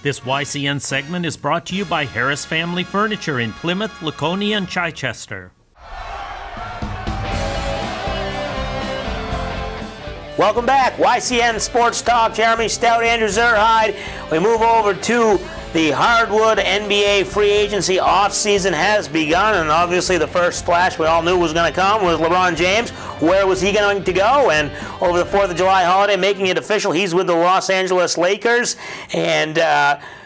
This YCN segment is brought to you by Harris Family Furniture in Plymouth, Laconia, and Chichester. Welcome back. YCN Sports Talk. Jeremy Stout, Andrew Zerhide. We move over to the hardwood. NBA free agency offseason has begun, and obviously the first splash we all knew was going to come was LeBron James. Where was he going to go? And over the 4th of July holiday, making it official, he's with the Los Angeles Lakers. And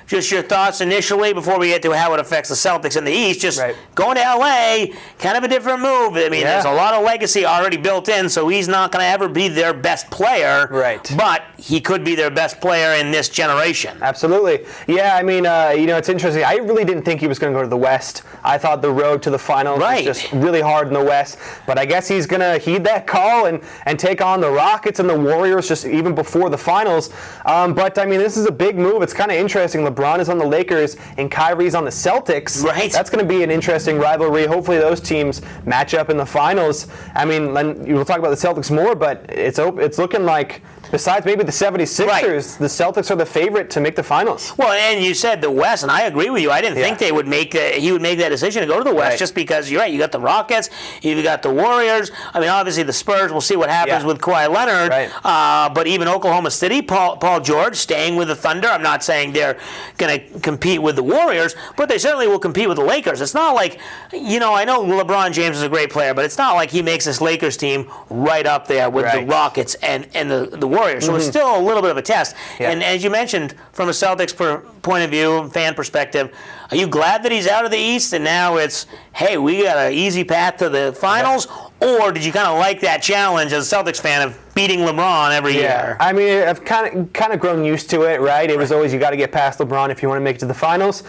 just your thoughts initially before we get to how it affects the Celtics in the East. Just going to L.A., kind of a different move. I mean, there's a lot of legacy already built in, so he's not going to ever be their best player. Right. But he could be their best player in this generation. Absolutely. Yeah, I mean, it's interesting. I really didn't think he was going to go to the West. I thought the road to the finals was just really hard in the West. But I guess he's going to heed that call and take on the Rockets and the Warriors just even before the finals. But, I mean, this is a big move. It's kind of interesting. LeBron is on the Lakers and Kyrie's on the Celtics. Right. That's going to be an interesting rivalry. Hopefully those teams match up in the finals. I mean, we'll talk about the Celtics more, but it's looking like, besides maybe the 76ers, the Celtics are the favorite to make the finals. Well, and you said the West, and I agree with you. I didn't think he would make that decision to go to the West just because, you're right, you got the Rockets, you've got the Warriors. I mean, obviously the Spurs, we'll see what happens with Kawhi Leonard. Right. But even Oklahoma City, Paul George staying with the Thunder. I'm not saying they're going to compete with the Warriors, but they certainly will compete with the Lakers. It's not like, I know LeBron James is a great player, but it's not like he makes this Lakers team right up there with the Rockets and the Warriors. So it's still a little bit of a test. Yeah. And as you mentioned, from a Celtics point of view, fan perspective, are you glad that he's out of the East and now it's, hey, we got an easy path to the finals? Or did you kind of like that challenge as a Celtics fan of beating LeBron every year? I mean, I've kind of grown used to it, right? It was always you got to get past LeBron if you want to make it to the finals.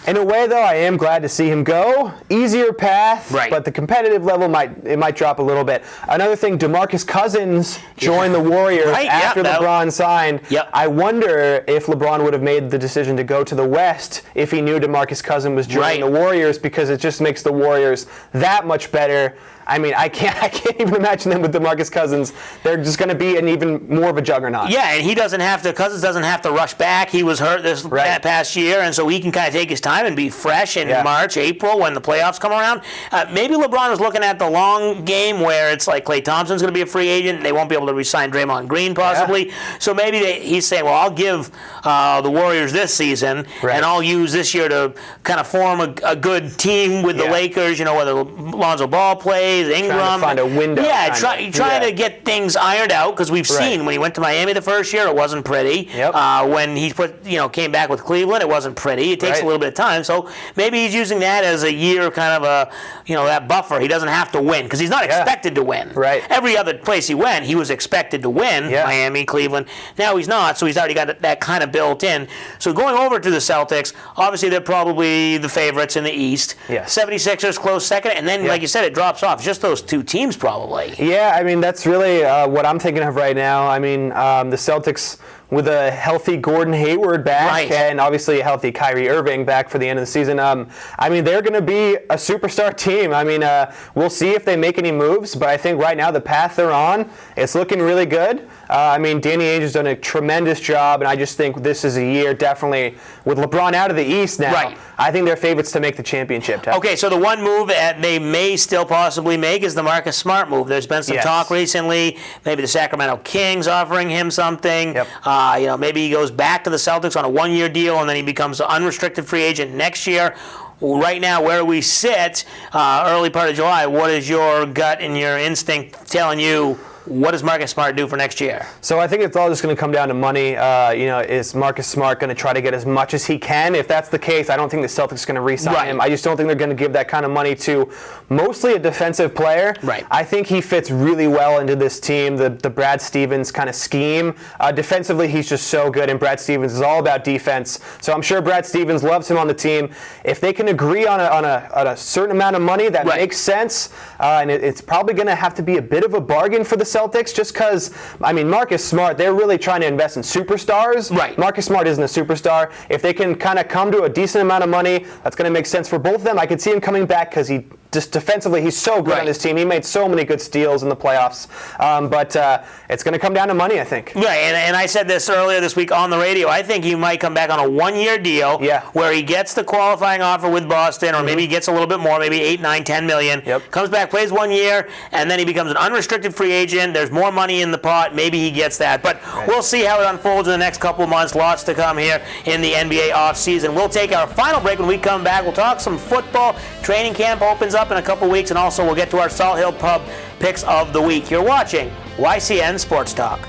In a way, though, I am glad to see him go. Easier path, but the competitive level might drop a little bit. Another thing, DeMarcus Cousins joined the Warriors after LeBron signed. I wonder if LeBron would have made the decision to go to the West if he knew DeMarcus Cousins was joining the Warriors, because it just makes the Warriors that much better. I mean, I can't even imagine them with DeMarcus Cousins. They're just going to be an even more of a juggernaut. Yeah, and Cousins doesn't have to rush back. He was hurt this past year, and so he can kind of take his time and be fresh in March, April when the playoffs come around. Maybe LeBron was looking at the long game where it's like Klay Thompson's going to be a free agent, and they won't be able to re-sign Draymond Green possibly. So maybe he's saying, well, I'll give the Warriors this season, and I'll use this year to kind of form a good team with the Lakers, whether Lonzo Ball plays, Ingram. Trying to find a window. Trying to get things ironed out, because we've seen when he went to Miami the first year, it wasn't pretty. When he came back with Cleveland, it wasn't pretty. It takes a little bit of time. So maybe he's using that as a year kind of that buffer. He doesn't have to win, because he's not expected to win. Every other place he went, he was expected to win. Miami, Cleveland. Now he's not, so he's already got that kind of built in. So going over to the Celtics, obviously they're probably the favorites in the East. 76ers close second, and then, like you said, it drops off. Just those two teams probably. Yeah, I mean, that's really what I'm thinking of right now. I mean, the Celtics with a healthy Gordon Hayward back and obviously a healthy Kyrie Irving back for the end of the season. I mean, they're going to be a superstar team. I mean, we'll see if they make any moves, but I think right now the path they're on, it's looking really good. I mean, Danny Ainge has done a tremendous job, and I just think this is a year definitely with LeBron out of the East now. I think they're favorites to make the championship. Okay, so the one move that they may still possibly make is the Marcus Smart move. There's been some talk recently, maybe the Sacramento Kings offering him something. Maybe he goes back to the Celtics on a one-year deal, and then he becomes an unrestricted free agent next year. Right now, where we sit, early part of July, what is your gut and your instinct telling you? What does Marcus Smart do for next year? So I think it's all just going to come down to money. Is Marcus Smart going to try to get as much as he can? If that's the case, I don't think the Celtics are going to re-sign him. I just don't think they're going to give that kind of money to mostly a defensive player. I think he fits really well into this team, the Brad Stevens kind of scheme. Defensively, he's just so good, and Brad Stevens is all about defense. So I'm sure Brad Stevens loves him on the team. If they can agree on a certain amount of money that makes sense, and it's probably going to have to be a bit of a bargain for the Celtics, just because, I mean, Marcus Smart, they're really trying to invest in superstars. Marcus Smart isn't a superstar. If they can kind of come to a decent amount of money, that's going to make sense for both of them. I could see him coming back because he just defensively, he's so good on this team. He made so many good steals in the playoffs. But it's going to come down to money, I think. Right, and I said this earlier this week on the radio. I think he might come back on a one-year deal where he gets the qualifying offer with Boston, or maybe he gets a little bit more, maybe 8, 9, 10 million. Comes back, plays 1 year, and then he becomes an unrestricted free agent. There's more money in the pot. Maybe he gets that. But we'll see how it unfolds in the next couple of months. Lots to come here in the NBA offseason. We'll take our final break. When we come back, we'll talk some football. Training camp opens up in a couple weeks, and also we'll get to our Salt Hill Pub picks of the week. You're watching YCN Sports Talk.